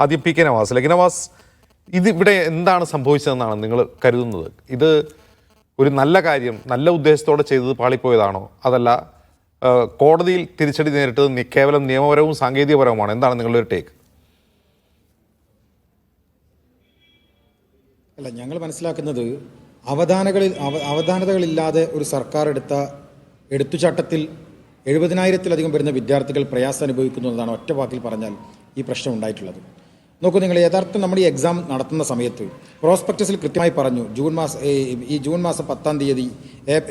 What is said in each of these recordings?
ആദ്യം P K നവാസിലേക്ക്. Nawaz, ഇതിവിടെ എന്താണ് സംഭവിച്ചതെന്നാണ് നിങ്ങൾ കരുതുന്നത്? ഇത് ഒരു നല്ല കാര്യം, നല്ല ഉദ്ദേശത്തോടെ ചെയ്തത് പാളിപ്പോയതാണോ, അതല്ല കോടതിയിൽ തിരിച്ചടി നേരിട്ടത് കേവലം നിയമപരവും സാങ്കേതികപരവുമാണ്? എന്താണ് നിങ്ങളുടെ ഒരു ടേക്ക്? അല്ല, ഞങ്ങൾ മനസ്സിലാക്കുന്നത് അവധാനതകളില്ലാതെ ഒരു സർക്കാർ എടുത്ത എടുത്തുചാട്ടത്തിൽ 70,000-ലധികം വരുന്ന വിദ്യാർത്ഥികൾ പ്രയാസം അനുഭവിക്കുന്നു എന്നതാണ് ഒറ്റ വാക്കിൽ പറഞ്ഞാൽ ഈ പ്രശ്നം ഉണ്ടായിട്ടുള്ളത്. നോക്കൂ, നിങ്ങൾ യഥാർത്ഥം നമ്മൾ ഈ എക്സാം നടത്തുന്ന സമയത്ത് പ്രോസ്പെക്ടസിൽ കൃത്യമായി പറഞ്ഞു ജൂൺ മാസം 10-ാം തീയതി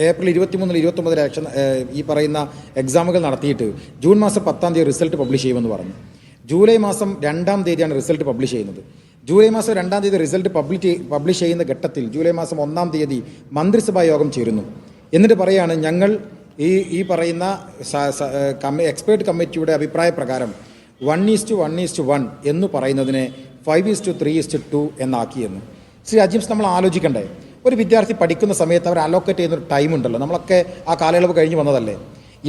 ഏപ്രിൽ 23-29 ഇലക്ഷൻ ഈ പറയുന്ന എക്സാമുകൾ നടത്തിയിട്ട് ജൂൺ മാസം 10-ാം തീയതി റിസൾട്ട് പബ്ലിഷ് ചെയ്യുമെന്ന് പറഞ്ഞു. ജൂലൈ മാസം 2-ാം തീയതിയാണ് റിസൾട്ട് പബ്ലിഷ് ചെയ്യുന്നത്. ജൂലൈ മാസം 2-ാം തീയതി റിസൾട്ട് പബ്ലിഷ് ചെയ്യുന്ന ഘട്ടത്തിൽ ജൂലൈ മാസം 1-ാം തീയതി മന്ത്രിസഭാ യോഗം ചേരുന്നു. എന്നിട്ട് പറയാണ്, ഞങ്ങൾ ഈ പറയുന്ന എക്സ്പേർട്ട് കമ്മിറ്റിയുടെ അഭിപ്രായ പ്രകാരം 1:1:1 എന്ന് പറയുന്നതിനെ 5:3:2 എന്നാക്കിയെന്ന്. ശ്രീ അജിംസ്, നമ്മൾ ആലോചിക്കണ്ടേ? ഒരു വിദ്യാർത്ഥി പഠിക്കുന്ന സമയത്ത് അവർ അലോക്കേറ്റ് ചെയ്യുന്നൊരു ടൈം ഉണ്ടല്ലോ. നമ്മളൊക്കെ ആ കാലയളവ് കഴിഞ്ഞ് വന്നതല്ലേ.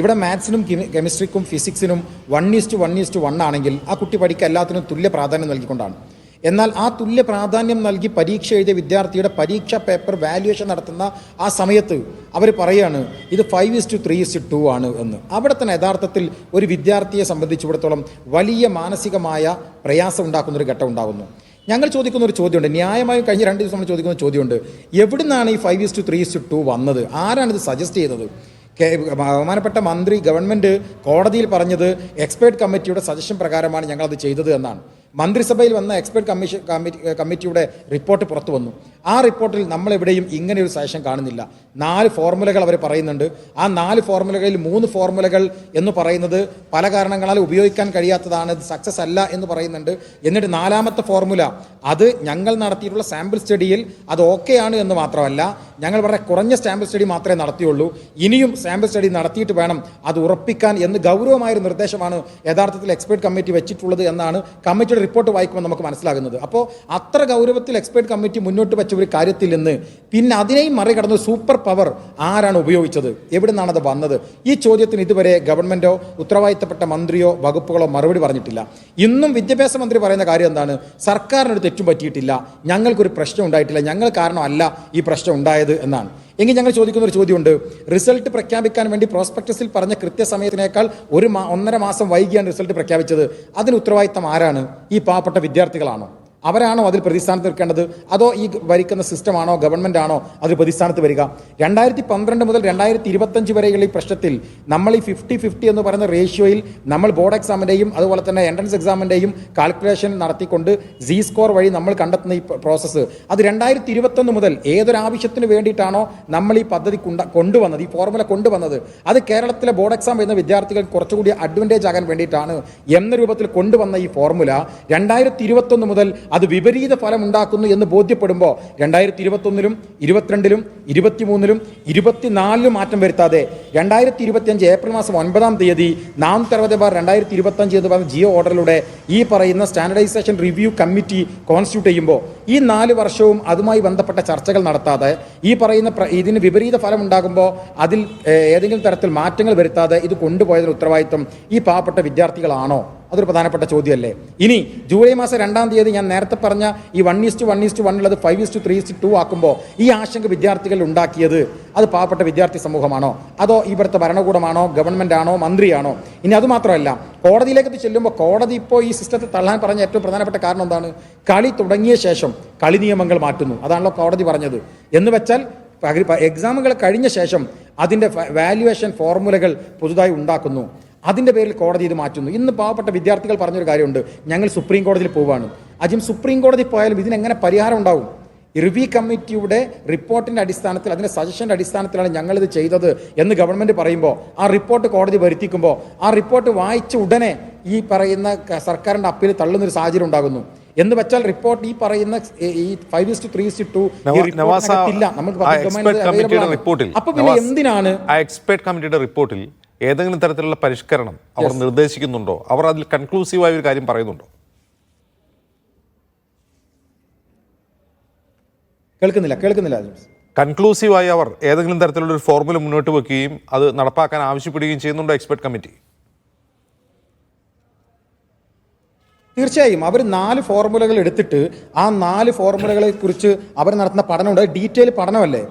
ഇവിടെ മാത്സിനും കെമിസ്ട്രിക്കും ഫിസിക്സിനും 1:1:1 ആണെങ്കിൽ ആ കുട്ടി പഠിക്കുക എല്ലാത്തിനും തുല്യ പ്രാധാന്യം നൽകിക്കൊണ്ടാണ്. എന്നാൽ ആ തുല്യ പ്രാധാന്യം നൽകി പരീക്ഷ എഴുതിയ വിദ്യാർത്ഥിയുടെ പരീക്ഷാ പേപ്പർ വാല്യുവേഷൻ നടത്തുന്ന ആ സമയത്ത് അവർ പറയുകയാണ് ഇത് 5:3:2 ആണ് എന്ന്. അവിടെ തന്നെ യഥാർത്ഥത്തിൽ ഒരു വിദ്യാർത്ഥിയെ സംബന്ധിച്ചിടത്തോളം വലിയ മാനസികമായ പ്രയാസം ഉണ്ടാക്കുന്നൊരു ഘട്ടം ഉണ്ടാകുന്നു. ഞങ്ങൾ ചോദിക്കുന്ന ഒരു ചോദ്യമുണ്ട്, ന്യായമായും കഴിഞ്ഞ 2 ദിവസം നമ്മൾ ചോദിക്കുന്ന ചോദ്യമുണ്ട്, എവിടുന്നാണ് ഈ 5:3:2 വന്നത്? ആരാണിത് സജസ്റ്റ് ചെയ്തത്? ബഹുമാനപ്പെട്ട മന്ത്രി, ഗവൺമെൻറ് കോടതിയിൽ പറഞ്ഞത് എക്സ്പേർട്ട് കമ്മിറ്റിയുടെ സജഷൻ പ്രകാരമാണ് ഞങ്ങളത് ചെയ്തത് എന്നാണ്. മന്ത്രിസഭയിൽ വന്ന എക്സ്പേർട്ട് കമ്മിറ്റിയുടെ റിപ്പോർട്ട് പുറത്തു വന്നു. ആ റിപ്പോർട്ടിൽ നമ്മളെവിടെയും ഇങ്ങനെ ഒരു സജഷൻ കാണുന്നില്ല. 4 ഫോർമുലകൾ അവർ പറയുന്നുണ്ട്. ആ 4 ഫോർമുലകളിൽ 3 ഫോർമുലകൾ എന്ന് പറയുന്നത് പല കാരണങ്ങളാൽ ഉപയോഗിക്കാൻ കഴിയാത്തതാണ്, സക്സസ് അല്ല എന്ന് പറയുന്നുണ്ട്. എന്നിട്ട് 4ാമത്തെ ഫോർമുല അത് ഞങ്ങൾ നടത്തിയിട്ടുള്ള സാമ്പിൾ സ്റ്റഡിയിൽ അത് ഓക്കെയാണ് എന്ന് മാത്രമല്ല, ഞങ്ങൾ വളരെ കുറഞ്ഞ സാമ്പിൾ സ്റ്റഡി മാത്രമേ നടത്തിയുള്ളൂ, ഇനിയും സാമ്പിൾ സ്റ്റഡി നടത്തിയിട്ട് വേണം അത് ഉറപ്പിക്കാൻ എന്ന് ഗൗരവമായൊരു നിർദ്ദേശമാണ് യഥാർത്ഥത്തിൽ എക്സ്പേർട്ട് കമ്മിറ്റി വെച്ചിട്ടുള്ളത് എന്നാണ് കമ്മിറ്റിയുടെ റിപ്പോർട്ട് വായിക്കുമ്പോൾ നമുക്ക് മനസ്സിലാകുന്നത്. അപ്പോൾ അത്ര ഗൗരവത്തിൽ എക്സ്പേർട്ട് കമ്മിറ്റി മുന്നോട്ട് വെച്ച ഒരു കാര്യത്തിൽ നിന്ന് പിന്നെ അതിനെയും മറികടന്ന് സൂപ്പർ പവർ ആരാണ് ഉപയോഗിച്ചത്? എവിടെ നിന്നാണത് വന്നത്? ഈ ചോദ്യത്തിന് ഇതുവരെ ഗവൺമെൻറ്റോ ഉത്തരവാദിത്തപ്പെട്ട മന്ത്രിയോ വകുപ്പുകളോ മറുപടി പറഞ്ഞിട്ടില്ല. ഇന്നും വിദ്യാഭ്യാസ മന്ത്രി പറയുന്ന കാര്യം എന്താണ്? സർക്കാരിനൊരു തെറ്റും പറ്റിയിട്ടില്ല, ഞങ്ങൾക്കൊരു പ്രശ്നം ഉണ്ടായിട്ടില്ല, ഞങ്ങൾ കാരണമല്ല ഈ പ്രശ്നം ഉണ്ടായത് എന്നാണ്. എങ്കിൽ ഞങ്ങൾ ചോദിക്കുന്ന ഒരു ചോദ്യമുണ്ട്, റിസൾട്ട് പ്രഖ്യാപിക്കാൻ വേണ്ടി പ്രോസ്പെക്ടസിൽ പറഞ്ഞ കൃത്യസമയത്തിനേക്കാൾ 1.5 മാസം വൈകിയാണ് റിസൾട്ട് പ്രഖ്യാപിച്ചത്. അതിന് ഉത്തരവാദിത്തം ആരാണ്? ഈ പാവപ്പെട്ട വിദ്യാർത്ഥികളാണോ? അവരാണോ അതിൽ പ്രതിസ്ഥാനത്ത് നിൽക്കേണ്ടത്? അതോ ഈ ഭരിക്കുന്ന സിസ്റ്റമാണോ, ഗവൺമെൻറ് ആണോ അതിൽ പ്രതിസ്ഥാനത്ത് വരിക? 2012 മുതൽ 2025 വരെയുള്ള ഈ പ്രശ്നത്തിൽ നമ്മൾ ഈ 50-50 എന്ന് പറയുന്ന റേഷ്യോയിൽ നമ്മൾ ബോർഡ് എക്സാമിൻ്റെയും അതുപോലെ തന്നെ എൻട്രൻസ് എക്സാമിൻ്റെയും കാൽക്കുലേഷൻ നടത്തിക്കൊണ്ട് Z-സ്കോർ വഴി നമ്മൾ കണ്ടെത്തുന്ന ഈ പ്രോസസ്സ് അത് 2021 മുതൽ ഏതൊരാവശ്യത്തിന് വേണ്ടിയിട്ടാണോ നമ്മൾ ഈ പദ്ധതി കൊണ്ടുവന്നത്, ഈ ഫോർമുല കൊണ്ടുവന്നത്, അത് കേരളത്തിലെ ബോർഡ് എക്സാം എഴുതുന്ന വിദ്യാർത്ഥികൾ കുറച്ചുകൂടി അഡ്വാൻറ്റേജ് ആകാൻ വേണ്ടിയിട്ടാണ് എന്ന രൂപത്തിൽ കൊണ്ടുവന്ന ഈ ഫോർമുല 2021 മുതൽ അത് വിപരീത ഫലം ഉണ്ടാക്കുന്നു എന്ന് ബോധ്യപ്പെടുമ്പോൾ 2021-ലും 22-ലും 23-ലും 24-ലും മാറ്റം വരുത്താതെ 2025 ഏപ്രിൽ മാസം 9-ാം തീയതി 460/2025 എന്ന് പറയുന്ന ജിയോ ഓർഡറിലൂടെ ഈ പറയുന്ന സ്റ്റാൻഡർഡൈസേഷൻ റിവ്യൂ കമ്മിറ്റി കോൺസ്റ്റിറ്റ്യൂട്ട് ചെയ്യുമ്പോൾ ഈ 4 വർഷവും അതുമായി ബന്ധപ്പെട്ട ചർച്ചകൾ നടത്താതെ ഈ പറയുന്ന ഇതിന് വിപരീത ഫലം ഉണ്ടാകുമ്പോൾ അതിൽ ഏതെങ്കിലും തരത്തിൽ മാറ്റങ്ങൾ വരുത്താതെ ഇത് കൊണ്ടുപോയതിന് ഉത്തരവാദിത്വം ഈ പാവപ്പെട്ട വിദ്യാർത്ഥികളാണോ? അതൊരു പ്രധാനപ്പെട്ട ചോദ്യമല്ലേ. ഇനി ജൂലൈ മാസം 2-ാം തീയതി ഞാൻ നേരത്തെ പറഞ്ഞ ഈ 1:1:1 ഉള്ളത് 5:3:2 ആക്കുമ്പോൾ ഈ ആശങ്ക വിദ്യാർത്ഥികൾ ഉണ്ടാക്കിയത് അത് പാവപ്പെട്ട വിദ്യാർത്ഥി സമൂഹമാണോ, അതോ ഇവിടുത്തെ ഭരണകൂടമാണോ, ഗവൺമെൻറ് ആണോ, മന്ത്രിയാണോ? ഇനി അതുമാത്രമല്ല, കോടതിയിലേക്ക് ചെല്ലുമ്പോൾ കോടതി ഇപ്പോൾ ഈ സിസ്റ്റത്തെ തള്ളാൻ പറഞ്ഞ ഏറ്റവും പ്രധാനപ്പെട്ട കാരണം എന്താണ്? കളി തുടങ്ങിയ ശേഷം കളി നിയമങ്ങൾ മാറ്റുന്നു, അതാണല്ലോ കോടതി പറഞ്ഞത്. എന്ന് വെച്ചാൽ എക്സാമുകൾ കഴിഞ്ഞ ശേഷം അതിൻ്റെ വാല്യുവേഷൻ ഫോർമുലകൾ പുതുതായി ഉണ്ടാക്കുന്നു, അതിൻ്റെ പേരിൽ കോടതി ഇത് മാറ്റുന്നു. ഇന്ന് പാവപ്പെട്ട വിദ്യാർത്ഥികൾ പറഞ്ഞൊരു കാര്യമുണ്ട്, ഞങ്ങൾ സുപ്രീം കോടതിയിൽ പോവുകയാണ്. അജിം, സുപ്രീം കോടതി പോയാലും ഇതിനെങ്ങനെ പരിഹാരം ഉണ്ടാവും? റിവ്യൂ കമ്മിറ്റിയുടെ റിപ്പോർട്ടിൻ്റെ അടിസ്ഥാനത്തിൽ, അതിൻ്റെ സജഷൻ്റെ അടിസ്ഥാനത്തിലാണ് ഞങ്ങളിത് ചെയ്തത് എന്ന് ഗവൺമെൻറ് പറയുമ്പോൾ ആ റിപ്പോർട്ട് കോടതി വരുത്തിക്കുമ്പോൾ ആ റിപ്പോർട്ട് വായിച്ച ഉടനെ ഈ പറയുന്ന സർക്കാരിൻ്റെ അപ്പീൽ തള്ളുന്നൊരു സാഹചര്യം ഉണ്ടാകുന്നു. എന്ന് വെച്ചാൽ റിപ്പോർട്ട് ഈ പറയുന്ന ഈ 5:3:2 ഇല്ല, നമുക്ക് അപ്പോൾ പിന്നെ എന്തിനാണ് ആ എക്സ്പെർട്ട് കമ്മിറ്റിയുടെ റിപ്പോർട്ടിൽ ഏതെങ്കിലും തരത്തിലുള്ള പരിഷ്കരണം അവർ നിർദ്ദേശിക്കുന്നുണ്ടോ? അവർ അതിൽ കൺക്ലൂസീവായ ഒരു കാര്യം പറയുന്നുണ്ടോ? കേൾക്കുന്നില്ല. കൺക്ലൂസീവായി അവർ ഏതെങ്കിലും തരത്തിലുള്ള ഒരു ഫോർമുല മുന്നോട്ട് വെക്കുകയും അത് നടപ്പാക്കാൻ ആവശ്യപ്പെടുകയും ചെയ്യുന്നുണ്ടോ എക്സ്പെർട്ട് കമ്മിറ്റി? തീർച്ചയായും അവർ 4 ഫോർമുലകൾ എടുത്തിട്ട് ആ 4 ഫോർമുലകളെ കുറിച്ച് അവർ നടത്തുന്ന പഠനമുണ്ട്. ഡീറ്റെയിൽ പഠനമല്ലേ.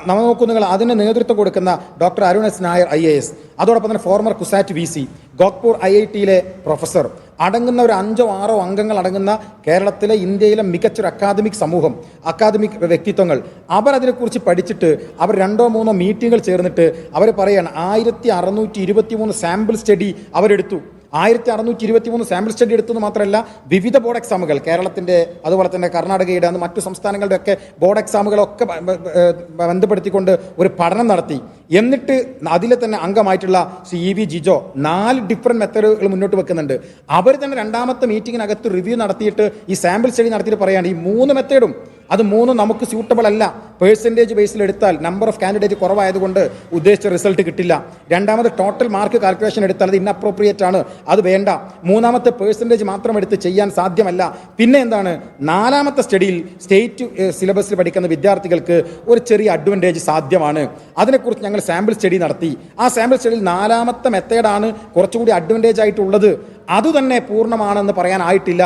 നമ്മൾ നോക്കൂ, നിങ്ങൾ അതിന് നേതൃത്വം കൊടുക്കുന്ന doctor Arun S Nair IAS, അതോടൊപ്പം തന്നെ ഫോർമർ കുസാറ്റ് VC, ഗോഖ്പൂർ IIT-യിലെ പ്രൊഫസർ അടങ്ങുന്ന ഒരു 5-6 അംഗങ്ങൾ അടങ്ങുന്ന കേരളത്തിലെ ഇന്ത്യയിലെ മികച്ചൊരു അക്കാദമിക് സമൂഹം, അക്കാദമിക് വ്യക്തിത്വങ്ങൾ, അവർ അതിനെക്കുറിച്ച് പഠിച്ചിട്ട് അവർ 2-3 മീറ്റിങ്ങുകൾ ചേർന്നിട്ട് അവർ പറയുകയാണ് 1623 സാമ്പിൾ സ്റ്റഡി അവരെടുത്തു. 1623 സാമ്പിൾ സ്റ്റഡി എടുത്തെന്ന് മാത്രമല്ല, വിവിധ ബോർഡ് എക്സാമുകൾ, കേരളത്തിൻ്റെ അതുപോലെ തന്നെ കർണാടകയുടെ അന്ന് മറ്റു സംസ്ഥാനങ്ങളുടെ ഒക്കെ ബോർഡ് എക്സാമുകളൊക്കെ ബന്ധപ്പെടുത്തിക്കൊണ്ട് ഒരു പഠനം നടത്തി. എന്നിട്ട് അതിൽ തന്നെ അംഗമായിട്ടുള്ള ശ്രീ EV ജിജോ 4 ഡിഫറെൻറ്റ് മെത്തേഡുകൾ മുന്നോട്ട് വെക്കുന്നുണ്ട്. അവർ തന്നെ 2ാമത്തെ മീറ്റിങ്ങിനകത്ത് റിവ്യൂ നടത്തിയിട്ട് ഈ സാമ്പിൾ സ്റ്റഡി നടത്തിയിട്ട് പറയുകയാണ് ഈ 3 മെത്തേഡും അത് 3 നമുക്ക് സ്യൂട്ടബിൾ അല്ല. പേഴ്സൻറ്റേജ് ബേസിൽ എടുത്താൽ നമ്പർ ഓഫ് കാൻഡിഡേറ്റ് കുറവായതുകൊണ്ട് ഉദ്ദേശിച്ച റിസൾട്ട് കിട്ടില്ല. 2ാമത് ടോട്ടൽ മാർക്ക് കാൽക്കുലേഷൻ എടുത്താൽ അത് ഇൻഅപ്രോപ്രിയേറ്റ് ആണ്, അത് വേണ്ട. 3ാമത്തെ പേഴ്സൻറ്റേജ് മാത്രം എടുത്ത് ചെയ്യാൻ സാധ്യമല്ല. പിന്നെ എന്താണ്, 4ാമത്തെ സ്റ്റഡിയിൽ സ്റ്റേറ്റ് സിലബസിൽ പഠിക്കുന്ന വിദ്യാർത്ഥികൾക്ക് ഒരു ചെറിയ അഡ്വാൻറ്റേജ് സാധ്യമാണ്. അതിനെക്കുറിച്ച് ഞങ്ങൾ സാമ്പിൾ സ്റ്റഡി നടത്തി. ആ സാമ്പിൾ സ്റ്റഡിയിൽ 4ാമത്തെ മെത്തേഡാണ് കുറച്ചുകൂടി അഡ്വാൻറ്റേജ് ആയിട്ടുള്ളത്. അതുതന്നെ പൂർണ്ണമാണെന്ന് പറയാനായിട്ടില്ല.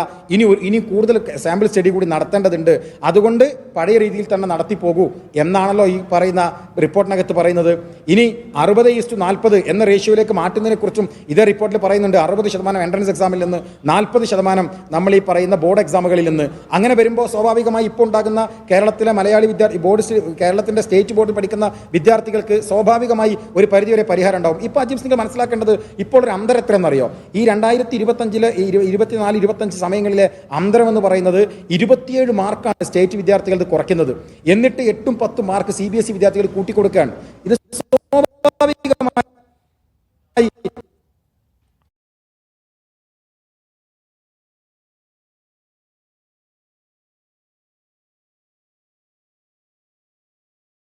ഇനി കൂടുതൽ സാമ്പിൾ സ്റ്റഡി കൂടി നടത്തേണ്ടതുണ്ട്. അതുകൊണ്ട് പഴയ രീതിയിൽ തന്നെ നടത്തിപ്പോകൂ എന്നാണല്ലോ ഈ പറയുന്ന റിപ്പോർട്ടിനകത്ത് പറയുന്നത്. ഇനി 60:40 എന്ന റേഷ്യോയിലേക്ക് മാറ്റുന്നതിനെക്കുറിച്ചും ഇതേ റിപ്പോർട്ടിൽ പറയുന്നുണ്ട്. 60% എൻട്രൻസ് എക്സാമിൽ നിന്ന് 40% നമ്മൾ ഈ പറയുന്ന ബോർഡ് എക്സാമുകളിൽ നിന്ന്. അങ്ങനെ വരുമ്പോൾ സ്വാഭാവികമായി ഇപ്പോൾ ഉണ്ടാകുന്ന കേരളത്തിലെ മലയാളി കേരളത്തിൻ്റെ സ്റ്റേറ്റ് ബോർഡിൽ പഠിക്കുന്ന വിദ്യാർത്ഥികൾക്ക് സ്വാഭാവികമായി ഒരു പരിധിവരെ പരിഹാരം ഉണ്ടാവും. ഇപ്പോൾ അജിംസ് നിങ്ങൾ മനസ്സിലാക്കേണ്ടത് ഇപ്പോൾ ഒരു അന്തരം എത്ര എന്നറിയോ? ഈ 2025 സമയങ്ങളിലെ അന്തരം എന്ന് പറയുന്നത് 27 മാർക്കാണ് സ്റ്റേറ്റ് വിദ്യാർത്ഥികൾ കുറയ്ക്കുന്നത്. എന്നിട്ട് 8-10 മാർക്ക് CBSE വിദ്യാർത്ഥികൾ കൂട്ടിക്കൊടുക്കുകയാണ്. ഇത് സ്വാഭാവികമായി